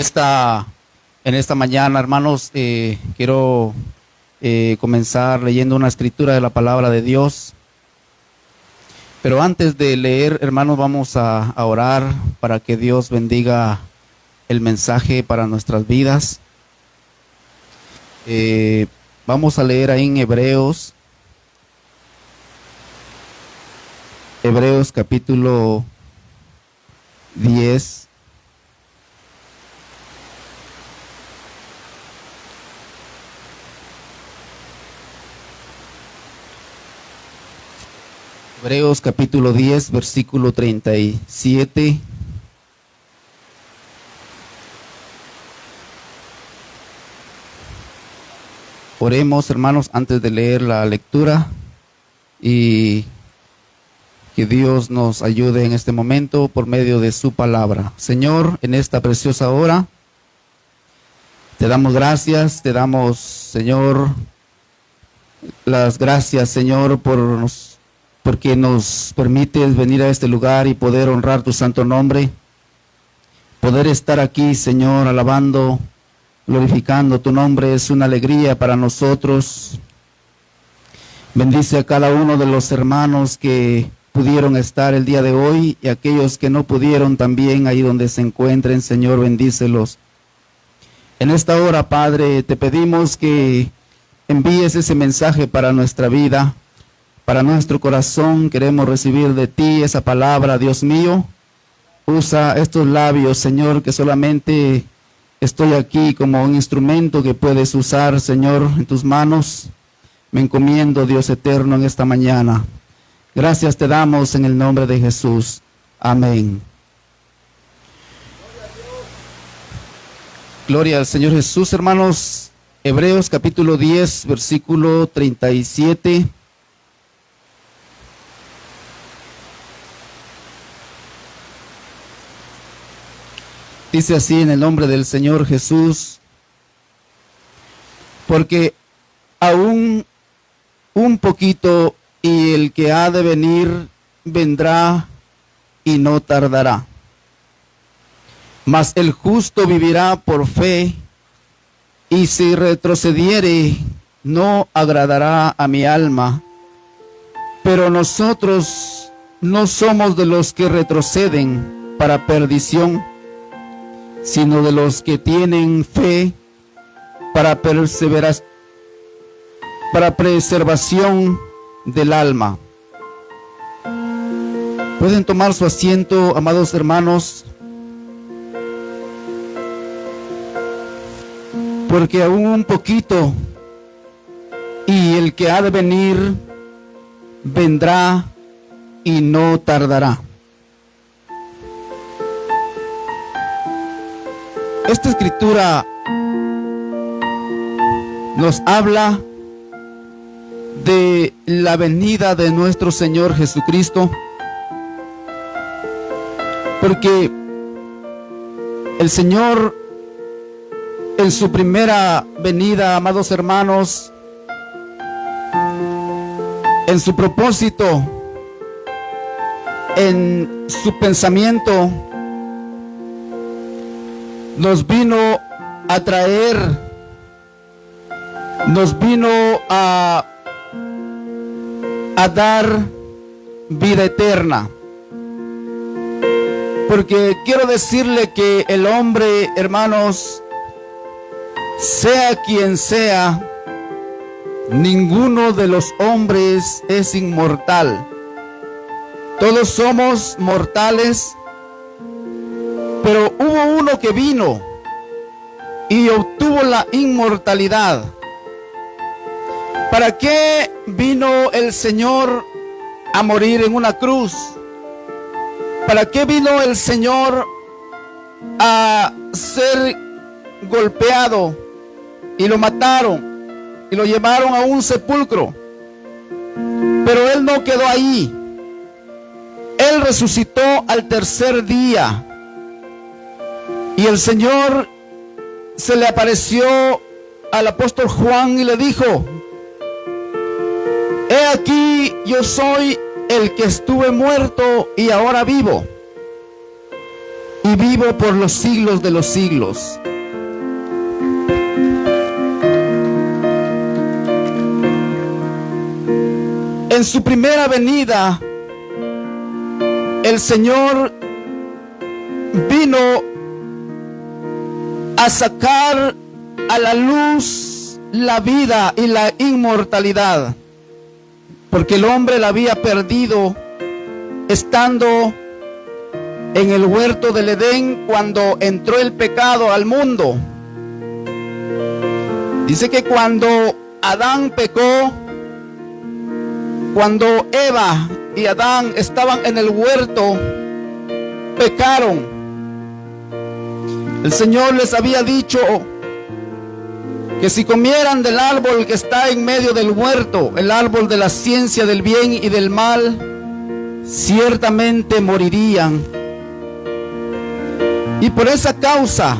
En esta mañana, hermanos, quiero comenzar leyendo una escritura de la palabra de Dios. Pero antes de leer, hermanos, vamos a orar para que Dios bendiga el mensaje para nuestras vidas. Vamos a leer ahí en Hebreos capítulo 10. Hebreos capítulo 10, versículo 37. Oremos, hermanos, antes de leer la lectura y que Dios nos ayude en este momento por medio de su palabra. Señor, en esta preciosa hora, te damos gracias, te damos, Señor, las gracias, Señor, porque nos permites venir a este lugar y poder honrar tu santo nombre, poder estar aquí, Señor, alabando, glorificando tu nombre, es una alegría para nosotros. Bendice a cada uno de los hermanos que pudieron estar el día de hoy y aquellos que no pudieron también ahí donde se encuentren, Señor, bendícelos. En esta hora, Padre, te pedimos que envíes ese mensaje para nuestra vida, para nuestro corazón. Queremos recibir de ti esa palabra, Dios mío. Usa estos labios, Señor, que solamente estoy aquí como un instrumento que puedes usar, Señor, en tus manos. Me encomiendo, Dios eterno, en esta mañana. Gracias te damos en el nombre de Jesús. Amén. Gloria al Señor Jesús, hermanos. Hebreos capítulo 10, versículo 37. Dice así en el nombre del Señor Jesús: porque aún un poquito y el que ha de venir vendrá y no tardará. Mas el justo vivirá por fe, y si retrocediere no agradará a mi alma. Pero nosotros no somos de los que retroceden para perdición, sino de los que tienen fe para preservación del alma. Pueden tomar su asiento, amados hermanos, porque aún un poquito y el que ha de venir vendrá y no tardará. Esta escritura nos habla de la venida de nuestro Señor Jesucristo, porque el Señor en su primera venida, amados hermanos, en su propósito, en su pensamiento, nos vino a traer, nos vino a dar vida eterna. Porque quiero decirle que el hombre, hermanos, sea quien sea, ninguno de los hombres es inmortal. Todos somos mortales, pero hubo uno que vino y obtuvo la inmortalidad. ¿Para qué vino el Señor a morir en una cruz? ¿Para qué vino el Señor a ser golpeado y lo mataron y lo llevaron a un sepulcro? Pero Él no quedó ahí. Él resucitó al tercer día. Y el Señor se le apareció al apóstol Juan y le dijo: he aquí, yo soy el que estuve muerto y ahora vivo. y vivo por los siglos de los siglos. En su primera venida, el Señor vino a sacar a la luz la vida y la inmortalidad, porque el hombre la había perdido estando en el huerto del Edén cuando entró el pecado al mundo. Dice que cuando Adán pecó, cuando Eva y Adán estaban en el huerto, pecaron. El Señor les había dicho que si comieran del árbol que está en medio del huerto, el árbol de la ciencia del bien y del mal, ciertamente morirían. Y por esa causa,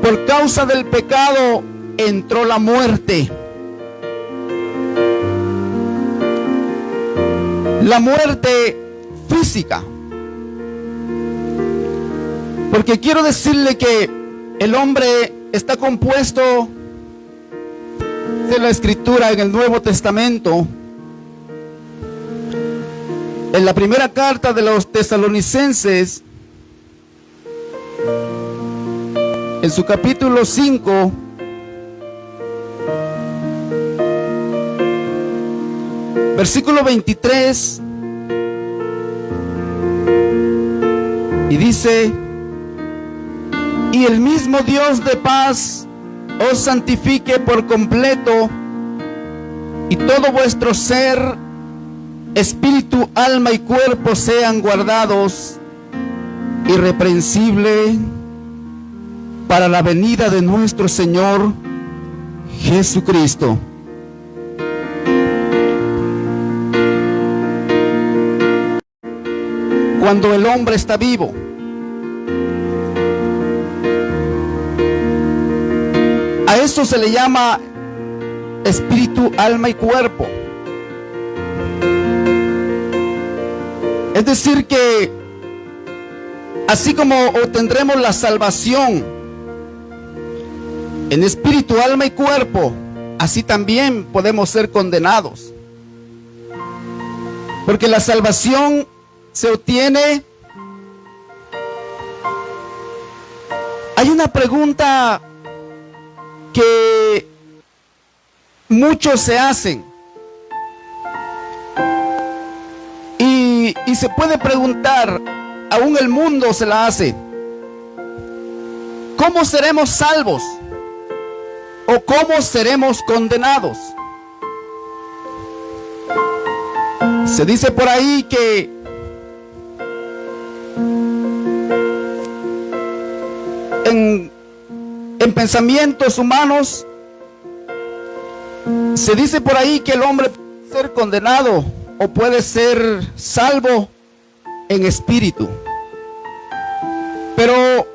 por causa del pecado, entró la muerte. La muerte física. Porque quiero decirle que el hombre está compuesto de la Escritura en el Nuevo Testamento. En la primera carta de los Tesalonicenses, en su capítulo 5, versículo 23, y dice: y el mismo Dios de paz os santifique por completo, y todo vuestro ser, espíritu, alma y cuerpo sean guardados irreprensible para la venida de nuestro Señor Jesucristo. Cuando el hombre está vivo, a eso se le llama espíritu, alma y cuerpo. Es decir que así como obtendremos la salvación en espíritu, alma y cuerpo, así también podemos ser condenados. Porque la salvación se obtiene. Hay una pregunta que muchos se hacen y se puede preguntar, aún el mundo se la hace: ¿cómo seremos salvos? ¿O cómo seremos condenados? Se dice por ahí que en pensamientos humanos, se dice por ahí que el hombre puede ser condenado o puede ser salvo en espíritu. Pero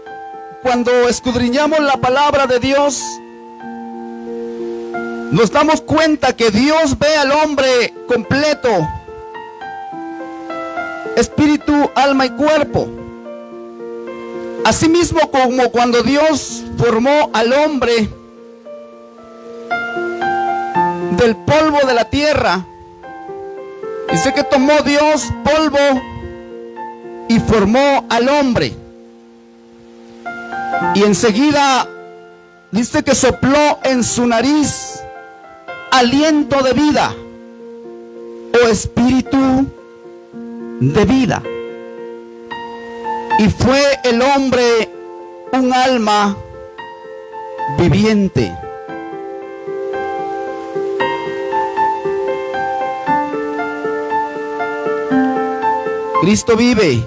cuando escudriñamos la palabra de Dios, nos damos cuenta que Dios ve al hombre completo, espíritu, alma y cuerpo. Asimismo, como cuando Dios formó al hombre del polvo de la tierra, dice que tomó Dios polvo y formó al hombre, y enseguida dice que sopló en su nariz aliento de vida o espíritu de vida, y fue el hombre un alma viviente. Cristo vive.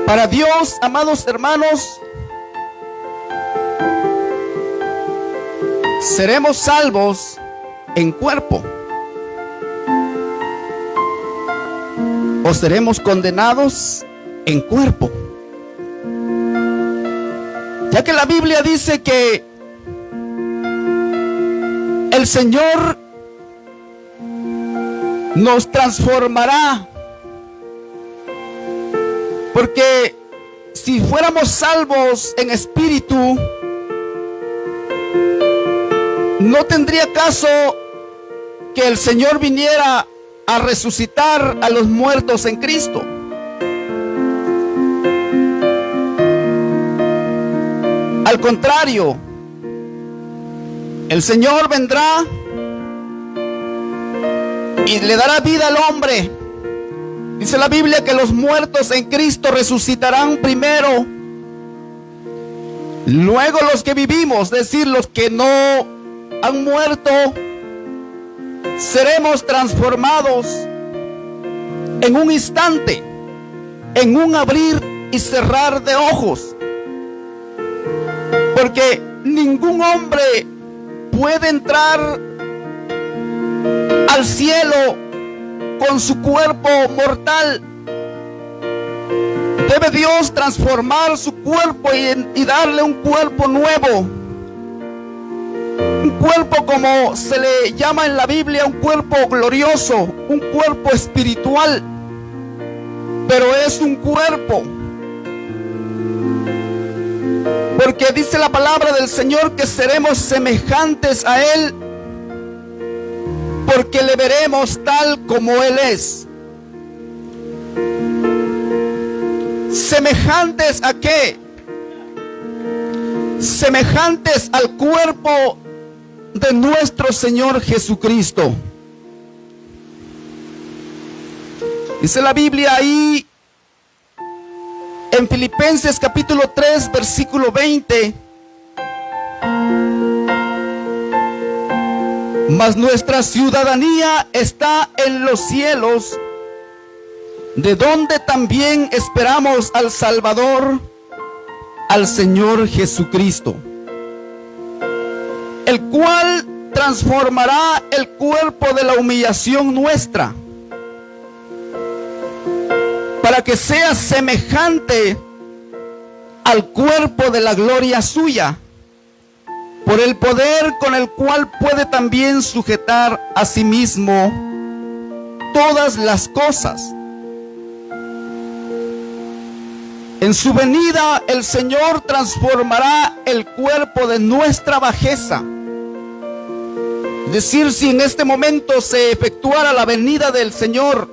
Para Dios, amados hermanos, seremos salvos en cuerpo, o seremos condenados en cuerpo. Ya que la Biblia dice que el Señor nos transformará Porque si fuéramos salvos en espíritu, no tendría caso que el Señor viniera a resucitar a los muertos en Cristo. Al contrario, el Señor vendrá y le dará vida al hombre. Dice la Biblia que los muertos en Cristo resucitarán primero. Luego los que vivimos, es decir, los que no han muerto, seremos transformados en un instante, en un abrir y cerrar de ojos. Porque ningún hombre puede entrar al cielo con su cuerpo mortal. Debe Dios transformar su cuerpo y darle un cuerpo nuevo. Un cuerpo, como se le llama en la Biblia, un cuerpo glorioso, un cuerpo espiritual. Pero es un cuerpo. Porque dice la palabra del Señor que seremos semejantes a Él, porque le veremos tal como Él es. ¿Semejantes a qué? Semejantes al cuerpo de nuestro Señor Jesucristo. Dice la Biblia ahí en Filipenses capítulo 3, versículo 20. Mas nuestra ciudadanía está en los cielos, de donde también esperamos al Salvador, al Señor Jesucristo, el cual transformará el cuerpo de la humillación nuestra, para que sea semejante al cuerpo de la gloria suya, por el poder con el cual puede también sujetar a sí mismo todas las cosas. En su venida el Señor transformará el cuerpo de nuestra bajeza. Es decir, si en este momento se efectuara la venida del Señor,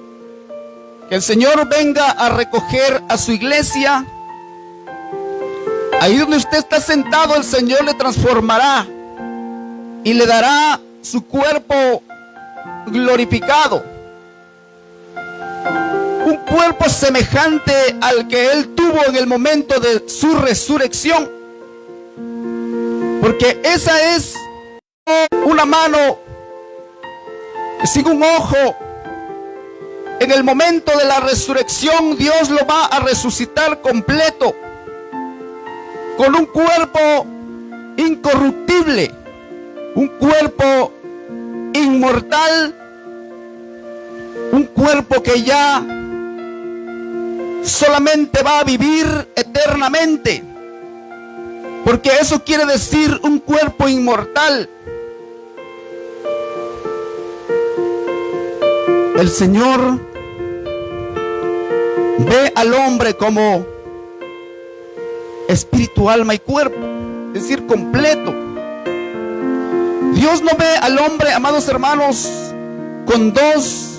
que el Señor venga a recoger a su iglesia, ahí donde usted está sentado, el Señor le transformará y le dará su cuerpo glorificado. Un cuerpo semejante al que Él tuvo en el momento de su resurrección. Porque esa es una mano sin un ojo. En el momento de la resurrección, Dios lo va a resucitar completo, con un cuerpo incorruptible, un cuerpo inmortal, un cuerpo que ya solamente va a vivir eternamente, porque eso quiere decir un cuerpo inmortal. El Señor ve al hombre como espíritu, alma y cuerpo, es decir, completo. Dios no ve al hombre, amados hermanos, con dos,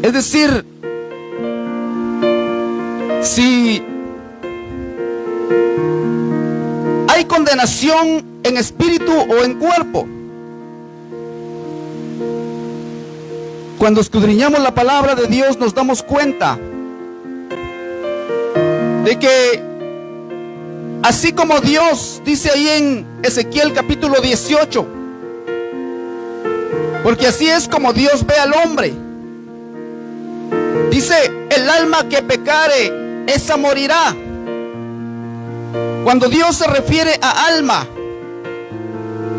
es decir, si hay condenación en espíritu o en cuerpo. Cuando escudriñamos la palabra de Dios nos damos cuenta de que así como Dios dice ahí en Ezequiel capítulo 18, porque así es como Dios ve al hombre. Dice, el alma que pecare, esa morirá. Cuando Dios se refiere a alma,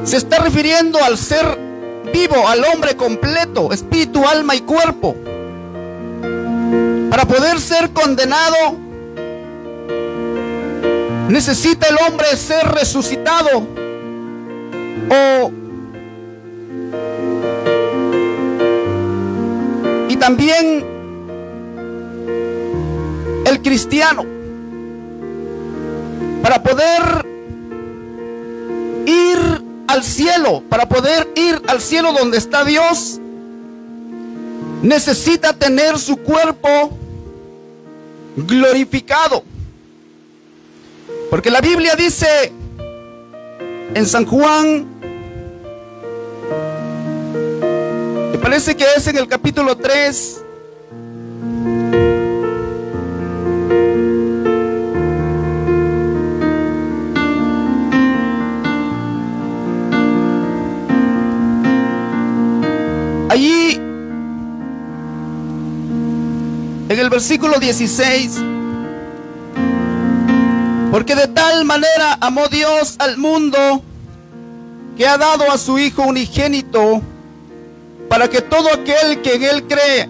se está refiriendo al ser vivo, al hombre completo, espíritu, alma y cuerpo. Para poder ser condenado, necesita el hombre ser resucitado y también ser cristiano, para poder ir al cielo, para poder ir al cielo donde está Dios, necesita tener su cuerpo glorificado. Porque la Biblia dice en San Juan, me parece que es en el capítulo 3, allí en el versículo 16, porque de tal manera amó Dios al mundo que ha dado a su Hijo unigénito, para que todo aquel que en Él cree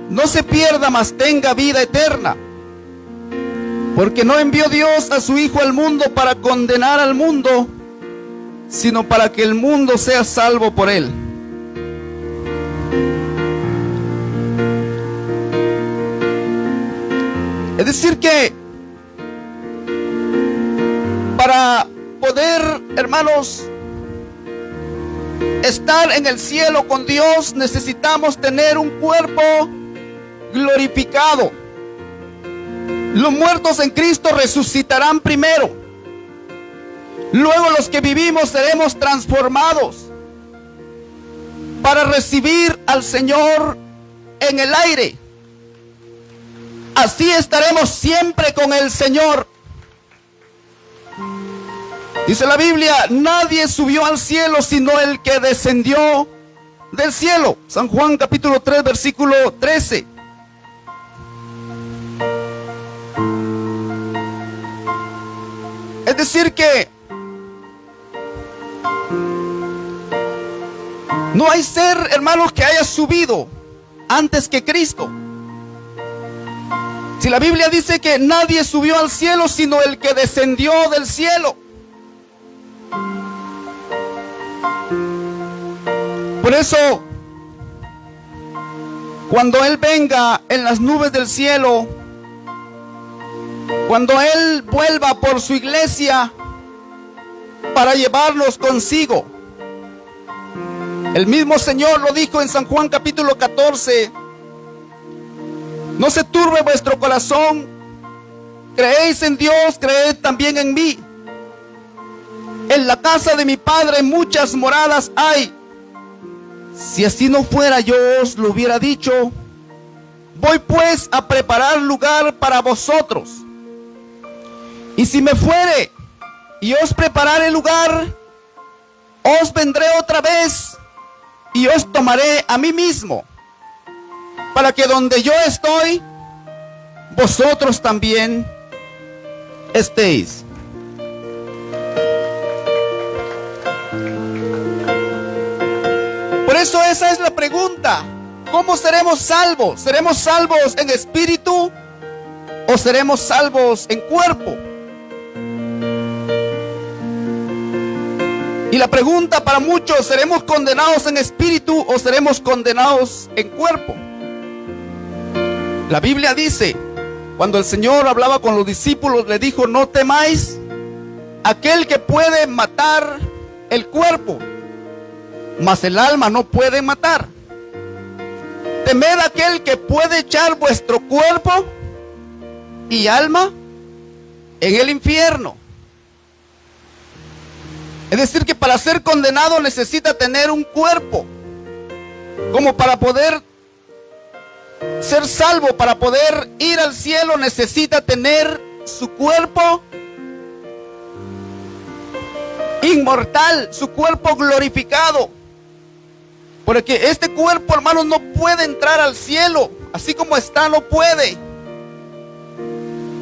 no se pierda, mas tenga vida eterna. Porque no envió Dios a su Hijo al mundo para condenar al mundo, sino para que el mundo sea salvo por Él. Es decir que para poder, hermanos, estar en el cielo con Dios, necesitamos tener un cuerpo glorificado. Los muertos en Cristo resucitarán primero. Luego los que vivimos seremos transformados para recibir al Señor en el aire. Así estaremos siempre con el Señor. Dice la Biblia, nadie subió al cielo sino el que descendió del cielo. San Juan capítulo 3, versículo 13. Es decir que no hay ser, hermanos, que haya subido antes que Cristo. Si la Biblia dice que nadie subió al cielo sino el que descendió del cielo. Por eso, cuando Él venga en las nubes del cielo, cuando Él vuelva por su iglesia para llevarnos consigo, el mismo Señor lo dijo en San Juan capítulo 14, no se turbe vuestro corazón, creéis en Dios, creed también en mí. En la casa de mi Padre muchas moradas hay. Si así no fuera, yo os lo hubiera dicho. Voy pues a preparar lugar para vosotros. Y si me fuere y os preparare lugar, os vendré otra vez y os tomaré a mí mismo, para que donde yo estoy, vosotros también estéis. Por eso esa es la pregunta. ¿Cómo seremos salvos? ¿Seremos salvos en espíritu o seremos salvos en cuerpo? Y la pregunta para muchos, ¿seremos condenados en espíritu o seremos condenados en cuerpo? La Biblia dice, cuando el Señor hablaba con los discípulos, le dijo, no temáis aquel que puede matar el cuerpo, mas el alma no puede matar. Temed aquel que puede echar vuestro cuerpo y alma en el infierno. Es decir, que para ser condenado necesita tener un cuerpo, como para poder ser salvo, para poder ir al cielo, necesita tener su cuerpo inmortal, su cuerpo glorificado. Porque este cuerpo, hermanos, no puede entrar al cielo. Así como está, no puede.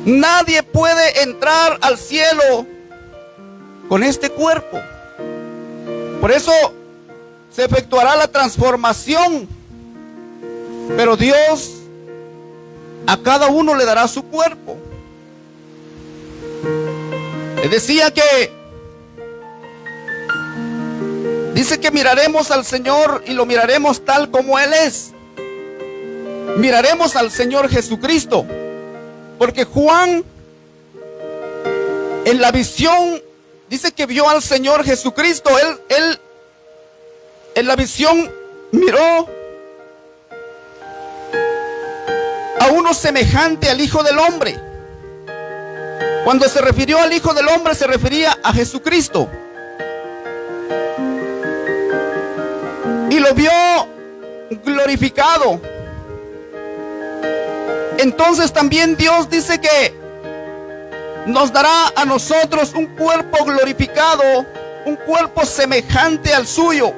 Nadie puede entrar al cielo con este cuerpo. Por eso se efectuará la transformación. Pero Dios a cada uno le dará su cuerpo. Les decía que dice que miraremos al Señor y lo miraremos tal como Él es. Miraremos al Señor Jesucristo. Porque Juan en la visión dice que vio al Señor Jesucristo. Él en la visión miró a uno semejante al Hijo del Hombre. Cuando se refirió al Hijo del Hombre, se refería a Jesucristo. Y lo vio glorificado. Entonces también Dios dice que nos dará a nosotros un cuerpo glorificado, un cuerpo semejante al suyo,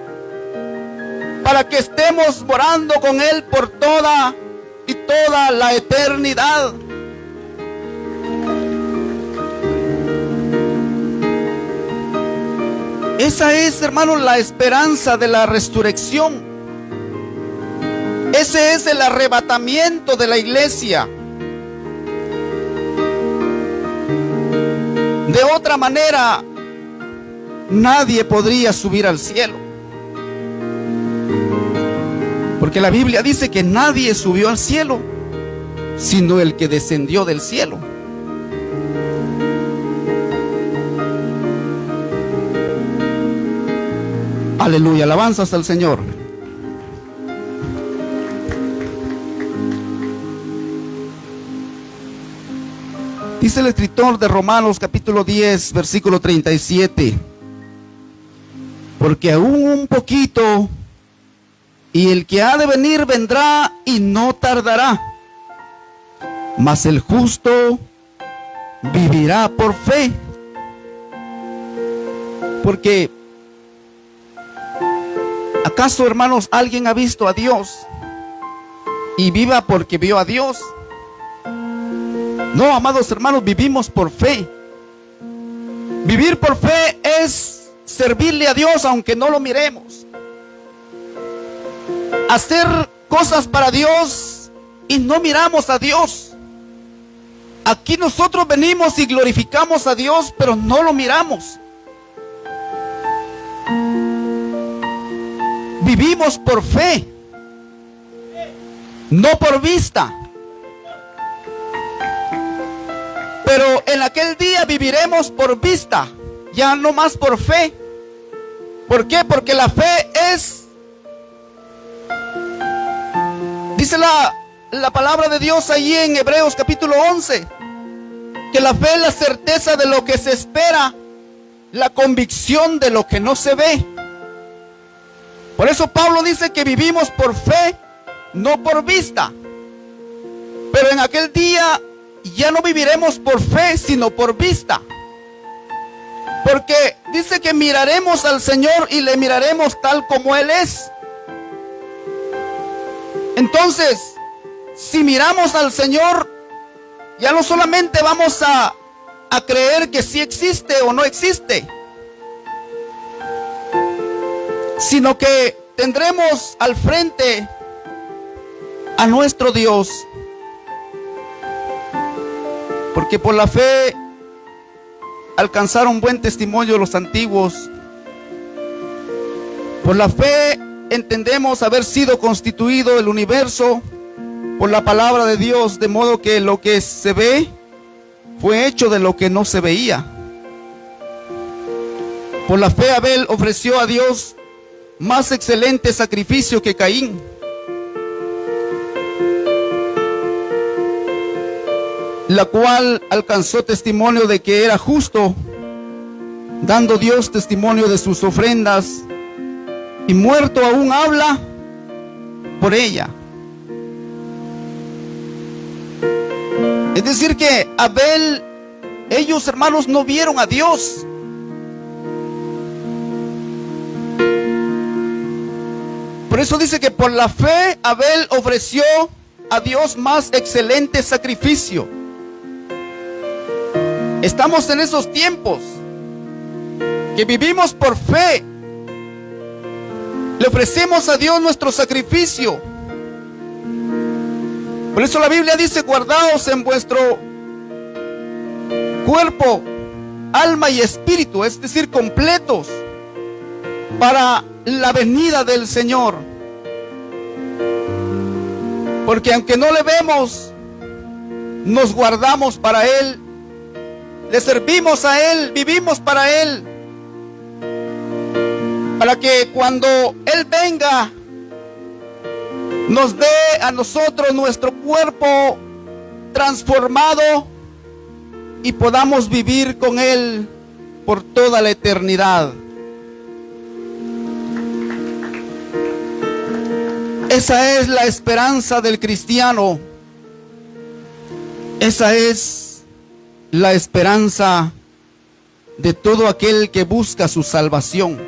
para que estemos morando con Él por toda y toda la eternidad. Esa es, hermanos, la esperanza de la resurrección. Ese es el arrebatamiento de la iglesia. De otra manera, nadie podría subir al cielo. Porque la Biblia dice que nadie subió al cielo, sino el que descendió del cielo. Aleluya, alabanzas al Señor. Dice el escritor de Romanos capítulo 10, versículo 37. Porque aún un poquito, y el que ha de venir vendrá y no tardará. Mas el justo vivirá por fe. Porque ¿acaso, hermanos, alguien ha visto a Dios y viva porque vio a Dios? No, amados hermanos, vivimos por fe. Vivir por fe es servirle a Dios aunque no lo miremos. Hacer cosas para Dios y no miramos a Dios. Aquí nosotros venimos y glorificamos a Dios, pero no lo miramos. Vivimos por fe, no por vista. Pero en aquel día viviremos por vista, ya no más por fe. ¿Por qué? Porque la fe es, dice la palabra de Dios allí en Hebreos capítulo 11, que la fe es la certeza de lo que se espera, la convicción de lo que no se ve. Por eso Pablo dice que vivimos por fe, no por vista. Pero en aquel día ya no viviremos por fe, sino por vista. Porque dice que miraremos al Señor y le miraremos tal como Él es. Entonces, si miramos al Señor, ya no solamente vamos a creer que sí existe o no existe, sino que tendremos al frente a nuestro Dios. Porque por la fe alcanzaron buen testimonio los antiguos. Por la fe entendemos haber sido constituido el universo por la palabra de Dios, de modo que lo que se ve fue hecho de lo que no se veía. Por la fe Abel ofreció a Dios más excelente sacrificio que Caín. La cual alcanzó testimonio de que era justo, dando Dios testimonio de sus ofrendas, y muerto aún habla por ella. Es decir que Abel, ellos, hermanos, no vieron a Dios. Por eso dice que por la fe Abel ofreció a Dios más excelente sacrificio. Estamos en esos tiempos que vivimos por fe. Le ofrecemos a Dios nuestro sacrificio. Por eso la Biblia dice: guardaos en vuestro cuerpo, alma y espíritu, es decir, completos para la venida del Señor. Porque aunque no le vemos, nos guardamos para Él, le servimos a Él, vivimos para Él, para que cuando Él venga, nos dé a nosotros nuestro cuerpo transformado y podamos vivir con Él por toda la eternidad. Esa es la esperanza del cristiano. Esa es la esperanza de todo aquel que busca su salvación.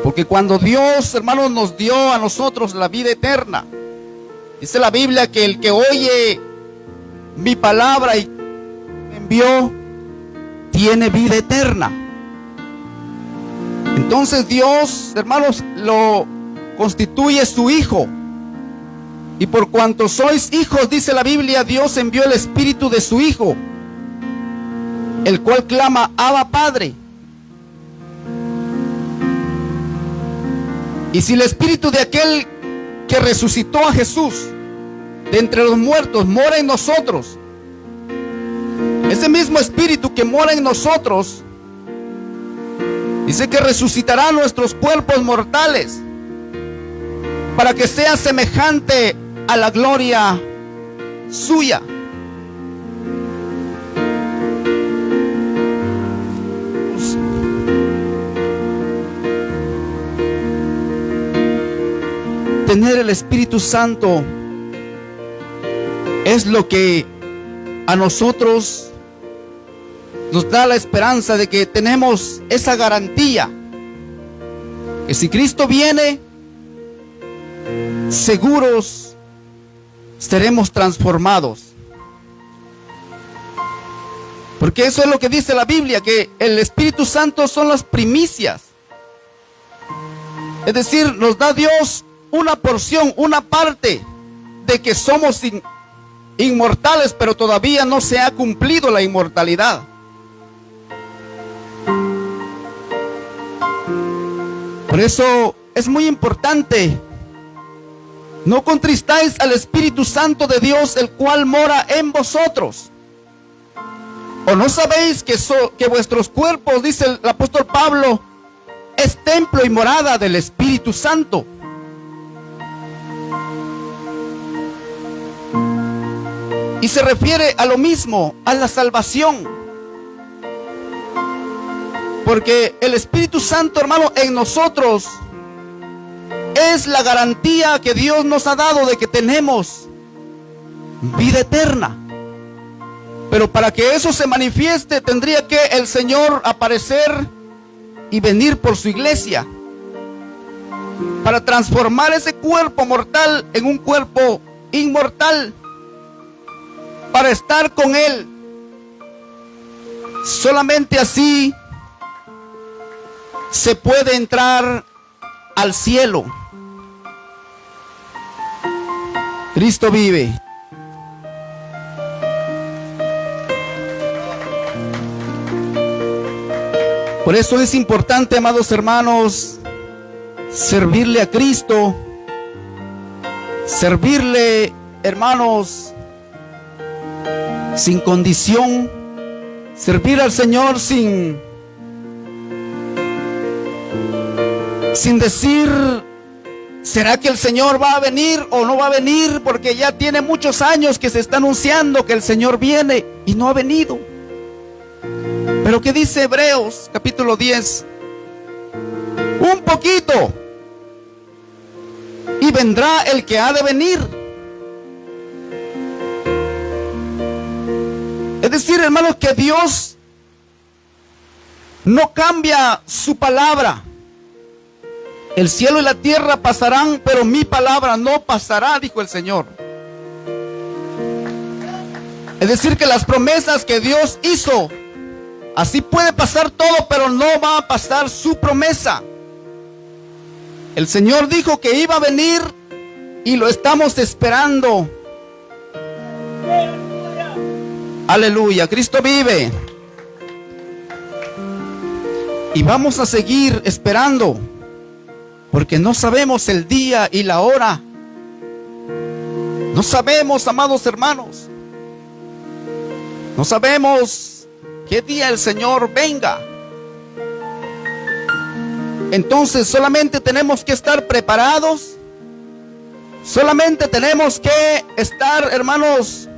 Porque cuando Dios, hermanos, nos dio a nosotros la vida eterna, dice la Biblia que el que oye mi palabra y me envió, tiene vida eterna. Entonces Dios, hermanos, lo constituye su Hijo. Y por cuanto sois hijos, dice la Biblia, Dios envió el Espíritu de su Hijo, el cual clama, Abba, Padre. Y si el Espíritu de aquel que resucitó a Jesús de entre los muertos mora en nosotros, ese mismo Espíritu que mora en nosotros, dice que resucitará nuestros cuerpos mortales para que sea semejante a la gloria suya. Tener el Espíritu Santo es lo que a nosotros nos da la esperanza de que tenemos esa garantía, que si Cristo viene, seguros seremos transformados. Porque eso es lo que dice la Biblia, que el Espíritu Santo son las primicias. Es decir, nos da Dios una porción, una parte de que somos inmortales, pero todavía no se ha cumplido la inmortalidad. Por eso es muy importante: no contristáis al Espíritu Santo de Dios, el cual mora en vosotros. ¿O no sabéis que vuestros cuerpos, dice el apóstol Pablo, es templo y morada del Espíritu Santo? Y se refiere a lo mismo, a la salvación. Porque el Espíritu Santo, hermano, en nosotros es la garantía que Dios nos ha dado de que tenemos vida eterna. Pero para que eso se manifieste, tendría que el Señor aparecer y venir por su iglesia, para transformar ese cuerpo mortal en un cuerpo inmortal, para estar con Él. Solamente así se puede entrar al cielo. Cristo vive. Por eso es importante, amados hermanos, servirle a Cristo, servirle, hermanos, sin condición, servir al Señor sin decir, ¿será que el Señor va a venir o no va a venir? Porque ya tiene muchos años que se está anunciando que el Señor viene y no ha venido. Pero ¿qué dice Hebreos capítulo 10? Un poquito y vendrá el que ha de venir. Es decir, hermanos, que Dios no cambia su palabra. El cielo y la tierra pasarán, pero mi palabra no pasará, dijo el Señor. Es decir, que las promesas que Dios hizo, así puede pasar todo, pero no va a pasar su promesa. El Señor dijo que iba a venir y lo estamos esperando. Aleluya, Cristo vive. Y vamos a seguir esperando, porque no sabemos el día y la hora. No sabemos, amados hermanos, no sabemos qué día el Señor venga. Entonces solamente tenemos que estar preparados. Solamente tenemos que estar, hermanos,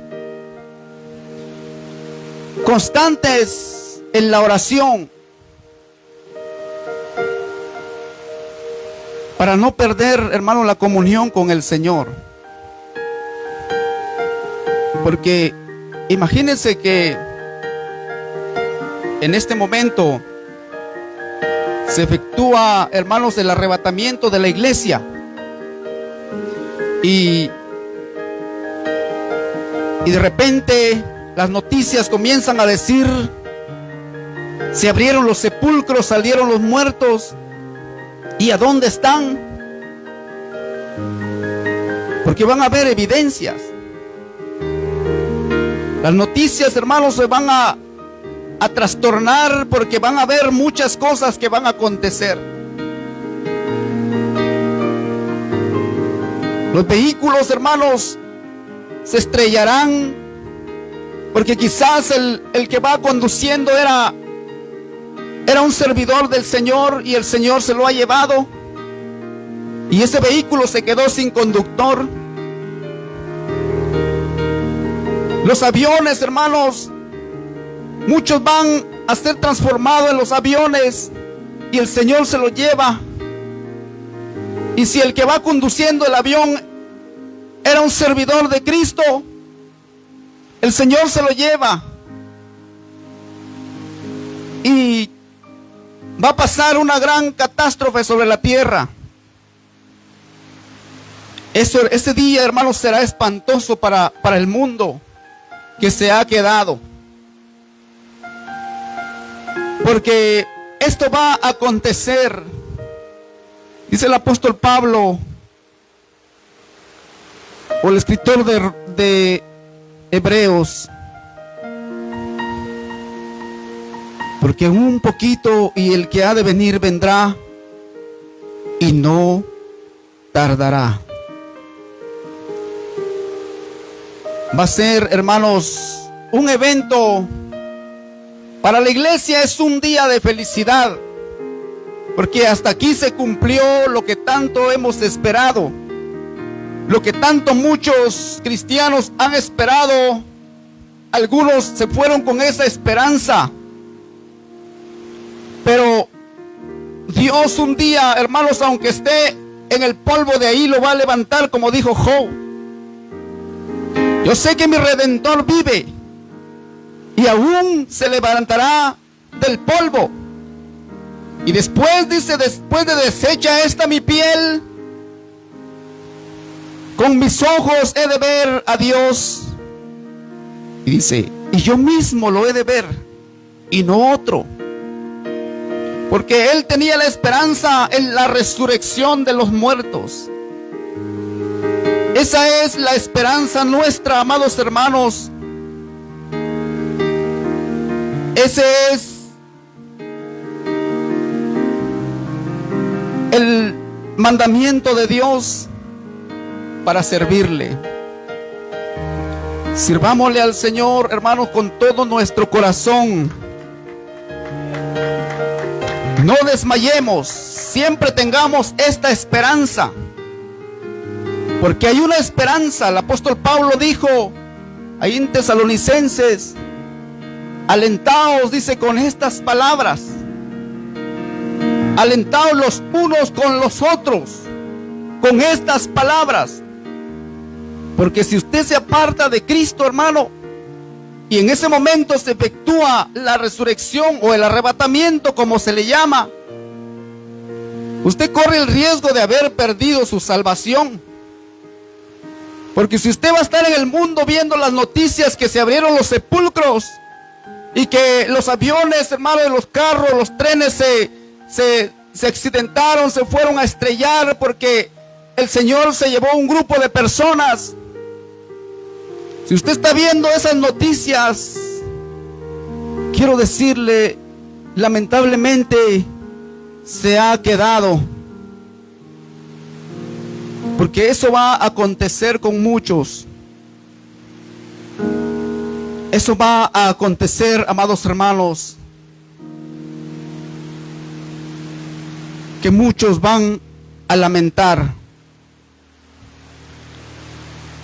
constantes en la oración para no perder, hermanos, la comunión con el Señor. Porque imagínense que en este momento se efectúa, hermanos, el arrebatamiento de la iglesia. Y de repente las noticias comienzan a decir: se abrieron los sepulcros, salieron los muertos. ¿Y a dónde están? Porque van a haber evidencias. Las noticias, hermanos, se van a trastornar porque van a haber muchas cosas que van a acontecer. Los vehículos, hermanos, se estrellarán porque quizás el que va conduciendo era un servidor del Señor y el Señor se lo ha llevado y ese vehículo se quedó sin conductor. Los aviones, hermanos, muchos van a ser transformados en los aviones y el Señor se los lleva. Y si el que va conduciendo el avión era un servidor de Cristo, el Señor se lo lleva. Y va a pasar una gran catástrofe sobre la tierra. Ese día, hermanos, será espantoso para el mundo que se ha quedado. Porque esto va a acontecer. Dice el apóstol Pablo, o el escritor de Hebreos: porque un poquito y el que ha de venir vendrá y no tardará. Va a ser, hermanos, un evento. Para la iglesia es un día de felicidad, porque hasta aquí se cumplió lo que tanto hemos esperado, lo que tanto muchos cristianos han esperado. Algunos se fueron con esa esperanza, pero Dios un día, hermanos, aunque esté en el polvo, de ahí lo va a levantar, como dijo Job. Yo sé que mi Redentor vive y aún se levantará del polvo. Y después dice: después de deshecha esta mi piel, con mis ojos he de ver a Dios. Y dice: y yo mismo lo he de ver y no otro. Porque él tenía la esperanza en la resurrección de los muertos. Esa es la esperanza nuestra, amados hermanos. Ese es el mandamiento de Dios para servirle. Sirvámosle al Señor, hermanos, con todo nuestro corazón. No desmayemos, siempre tengamos esta esperanza, porque hay una esperanza. El apóstol Pablo dijo ahí en Tesalonicenses: alentaos, dice, con estas palabras. Alentaos los unos con los otros con estas palabras. Porque si usted se aparta de Cristo, hermano, y en ese momento se efectúa la resurrección o el arrebatamiento, como se le llama, usted corre el riesgo de haber perdido su salvación. Porque si usted va a estar en el mundo viendo las noticias que se abrieron los sepulcros y que los aviones, hermanos, los carros, los trenes se accidentaron, se fueron a estrellar porque el Señor se llevó un grupo de personas. Si usted está viendo esas noticias, quiero decirle, lamentablemente se ha quedado. Porque eso va a acontecer con muchos. Eso va a acontecer, amados hermanos, que muchos van a lamentar.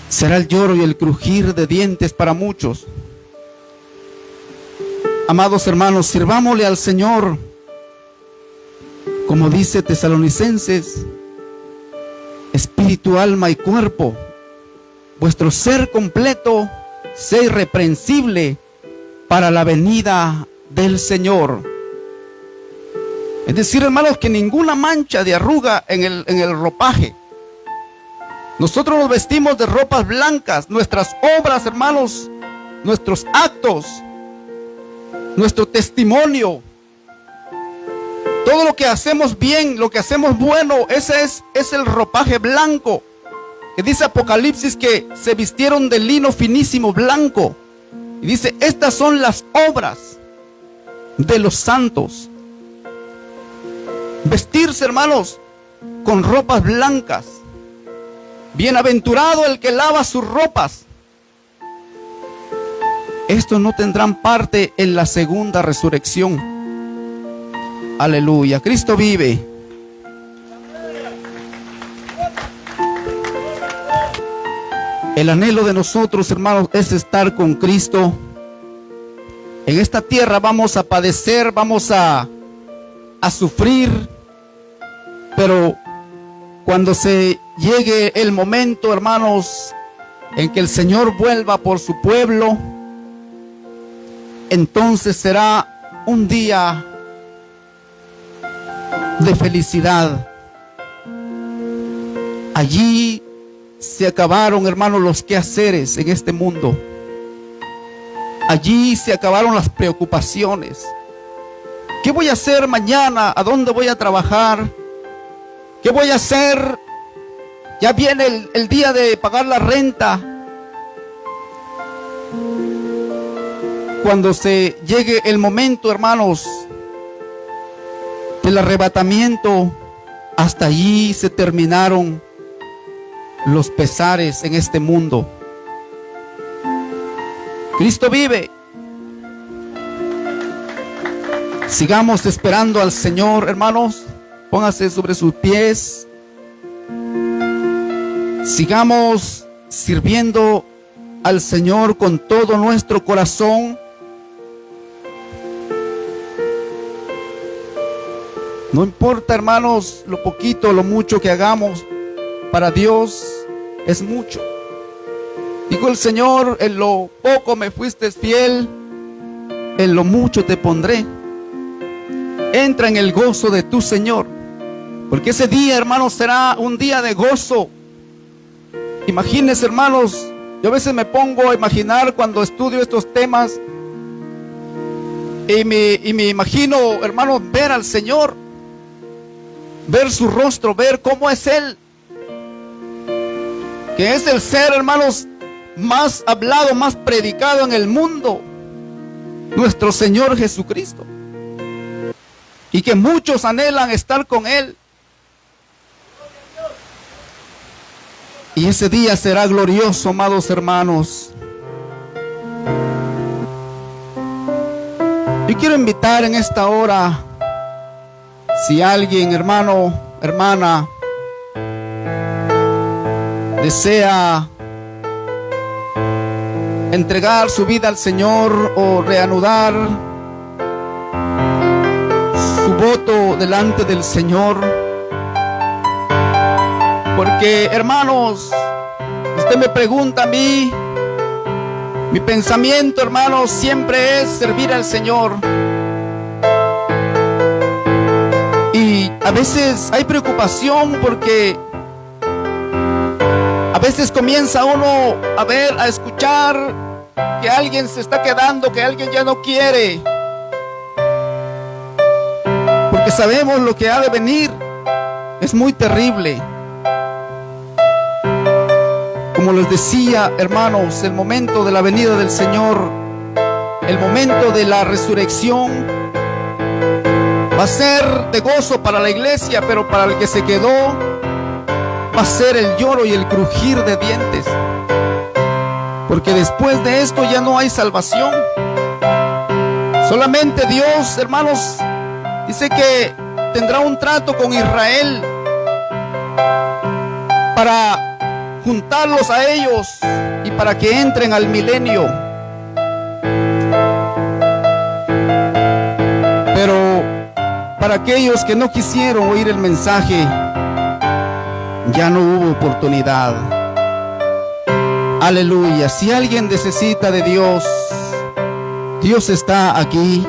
Será el lloro y el crujir de dientes para muchos. Amados hermanos, sirvámosle al Señor, como dice Tesalonicenses, espíritu, alma y cuerpo. Vuestro ser completo sea irreprensible para la venida del Señor. Es decir, hermanos, que ninguna mancha de arruga en el ropaje. Nosotros nos vestimos de ropas blancas. Nuestras obras, hermanos, nuestros actos, nuestro testimonio, todo lo que hacemos bien, lo que hacemos bueno, ese es el ropaje blanco. Que dice Apocalipsis que se vistieron de lino finísimo blanco. Y dice, estas son las obras de los santos. Vestirse, hermanos, con ropas blancas. Bienaventurado el que lava sus ropas. Estos no tendrán parte en la segunda resurrección. Aleluya, Cristo vive. El anhelo de nosotros, hermanos, es estar con Cristo. En esta tierra vamos a padecer, vamos a sufrir, pero cuando se llegue el momento, hermanos, en que el Señor vuelva por su pueblo, entonces será un día de felicidad. Allí se acabaron, hermanos, los quehaceres en este mundo. Allí se acabaron las preocupaciones. ¿Qué voy a hacer mañana? ¿A dónde voy a trabajar? ¿Qué voy a hacer? Ya viene el día de pagar la renta. Cuando se llegue el momento, hermanos, del arrebatamiento, hasta allí se terminaron los pesares en este mundo. Cristo vive. Sigamos esperando al Señor, hermanos. Póngase sobre sus pies. Sigamos sirviendo al Señor con todo nuestro corazón. No importa, hermanos, lo poquito o lo mucho que hagamos, para Dios es mucho. Dijo el Señor, en lo poco me fuiste fiel, en lo mucho te pondré. Entra en el gozo de tu Señor, porque ese día, hermanos, será un día de gozo. Imagínense, hermanos, yo a veces me pongo a imaginar cuando estudio estos temas y me imagino, hermanos, ver al Señor, ver su rostro, ver cómo es Él, que es el ser, hermanos, más hablado, más predicado en el mundo, nuestro Señor Jesucristo, y que muchos anhelan estar con Él. Y ese día será glorioso, amados hermanos. Yo quiero invitar en esta hora, si alguien, hermano, hermana, desea entregar su vida al Señor o reanudar su voto delante del Señor. Porque, hermanos, usted me pregunta a mí, mi pensamiento, hermanos, siempre es servir al Señor. Y a veces hay preocupación porque a veces comienza uno a ver, a escuchar que alguien se está quedando, que alguien ya no quiere. Porque sabemos lo que ha de venir. Es muy terrible. Como les decía, hermanos, el momento de la venida del Señor, el momento de la resurrección, va a ser de gozo para la iglesia, pero para el que se quedó, va a ser el lloro y el crujir de dientes. porque después de esto ya no hay salvación. Solamente Dios, hermanos, dice que tendrá un trato con Israel para juntarlos a ellos y para que entren al milenio. Pero para aquellos que no quisieron oír el mensaje, ya no hubo oportunidad. Aleluya. Si alguien necesita de Dios, Dios está aquí.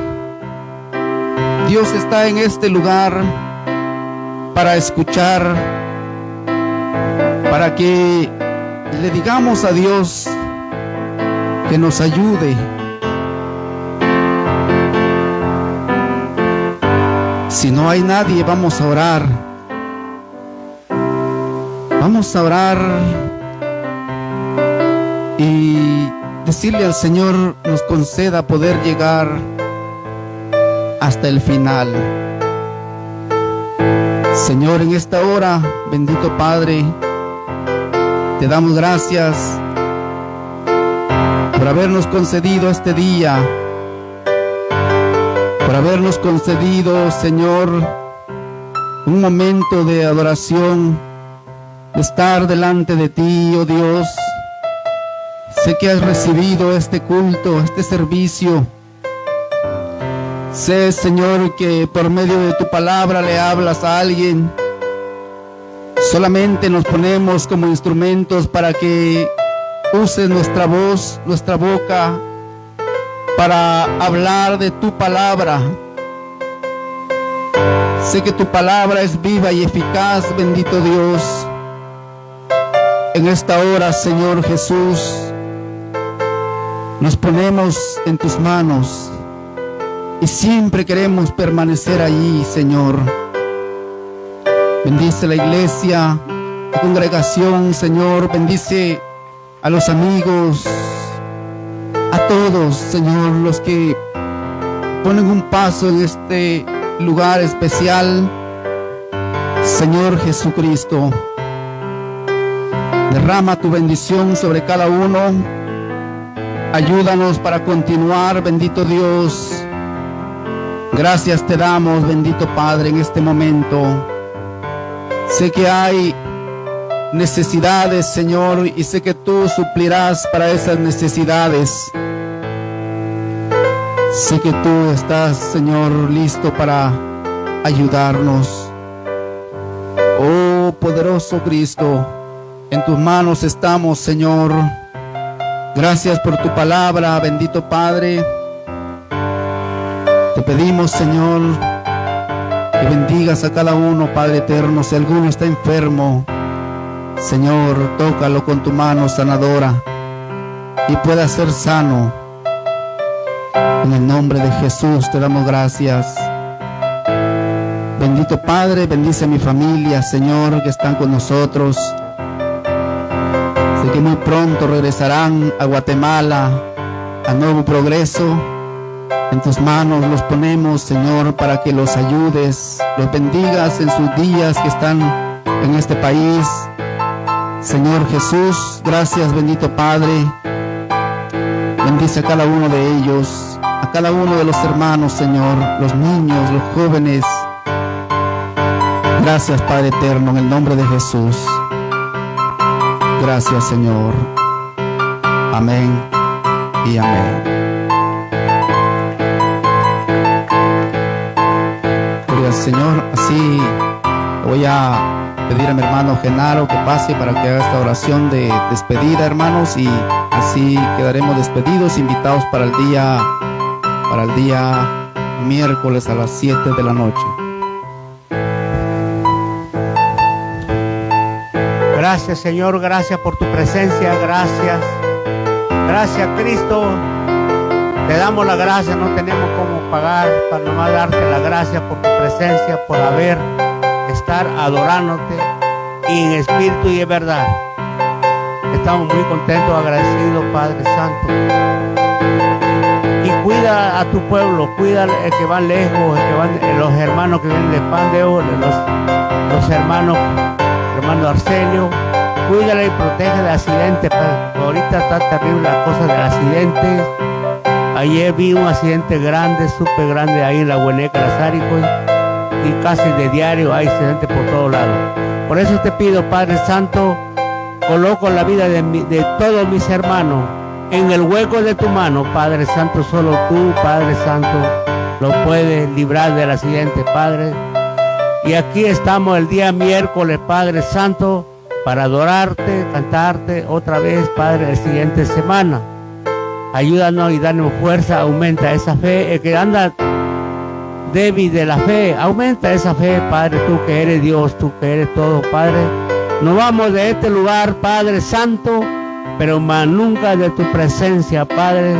Dios está en este lugar para escuchar, para que le digamos a Dios que nos ayude. Si no hay nadie, vamos a orar. Vamos a orar y decirle al Señor nos conceda poder llegar hasta el final. Señor, en esta hora, bendito Padre, te damos gracias por habernos concedido este día, por habernos concedido, Señor, un momento de adoración, de estar delante de ti, oh Dios. Sé que has recibido este culto, este servicio. Sé, Señor, que por medio de tu palabra le hablas a alguien. Solamente nos ponemos como instrumentos para que uses nuestra voz, nuestra boca, para hablar de tu palabra. Sé que tu palabra es viva y eficaz, bendito Dios. En esta hora, Señor Jesús, nos ponemos en tus manos y siempre queremos permanecer allí, Señor. Bendice la iglesia, la congregación, Señor. Bendice a los amigos, a todos, Señor, los que ponen un paso en este lugar especial. Señor Jesucristo, derrama tu bendición sobre cada uno. Ayúdanos para continuar, bendito Dios. Gracias te damos, bendito Padre, en este momento. Sé que hay necesidades, Señor, y sé que tú suplirás para esas necesidades. Sé que tú estás, Señor, listo para ayudarnos. Oh, poderoso Cristo, en tus manos estamos, Señor. Gracias por tu palabra, bendito Padre. Te pedimos, Señor, que bendigas a cada uno, Padre eterno. Si alguno está enfermo, Señor, tócalo con tu mano sanadora y pueda ser sano. En el nombre de Jesús te damos gracias. Bendito Padre, bendice a mi familia, Señor, que están con nosotros. Sé que muy pronto regresarán a Guatemala, a Nuevo Progreso. En tus manos los ponemos, Señor, para que los ayudes, los bendigas en sus días que están en este país. Señor Jesús, gracias, bendito Padre. Bendice a cada uno de ellos, a cada uno de los hermanos, Señor, los niños, los jóvenes. Gracias, Padre eterno, en el nombre de Jesús. Gracias, Señor. Amén y amén. Señor, así voy a pedir a mi hermano Genaro que pase para que haga esta oración de despedida, hermanos, y así quedaremos despedidos, invitados para el día miércoles a las 7 de la noche. Gracias, Señor, gracias por tu presencia, gracias Cristo. Te damos la gracia, no tenemos cómo pagar para nomás darte la gracia por tu presencia, por estar adorándote en espíritu y en verdad. Estamos muy contentos, agradecidos, Padre Santo. Y cuida a tu pueblo, cuida el que van lejos, los hermanos que vienen de Pandeo, los hermanos Arsenio, Cuídala y protege de accidentes, Padre. Ahorita está terrible la cosa del accidente. Ayer vi un accidente grande, súper grande, ahí en la Hueneca, Lazárico, y casi de diario hay accidentes por todos lados. Por eso te pido, Padre Santo, coloco la vida de todos mis hermanos en el hueco de tu mano, Padre Santo. Solo tú, Padre Santo, lo puedes librar del accidente, Padre. Y aquí estamos el día miércoles, Padre Santo, para adorarte, cantarte otra vez, Padre, la siguiente semana. Ayúdanos y danos fuerza, aumenta esa fe. El que anda débil de la fe, aumenta esa fe, Padre, tú que eres Dios, tú que eres todo, Padre. Nos vamos de este lugar, Padre Santo, pero más nunca de tu presencia, Padre.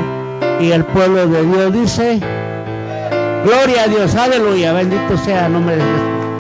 Y el pueblo de Dios dice, gloria a Dios, aleluya, bendito sea el nombre de Jesús.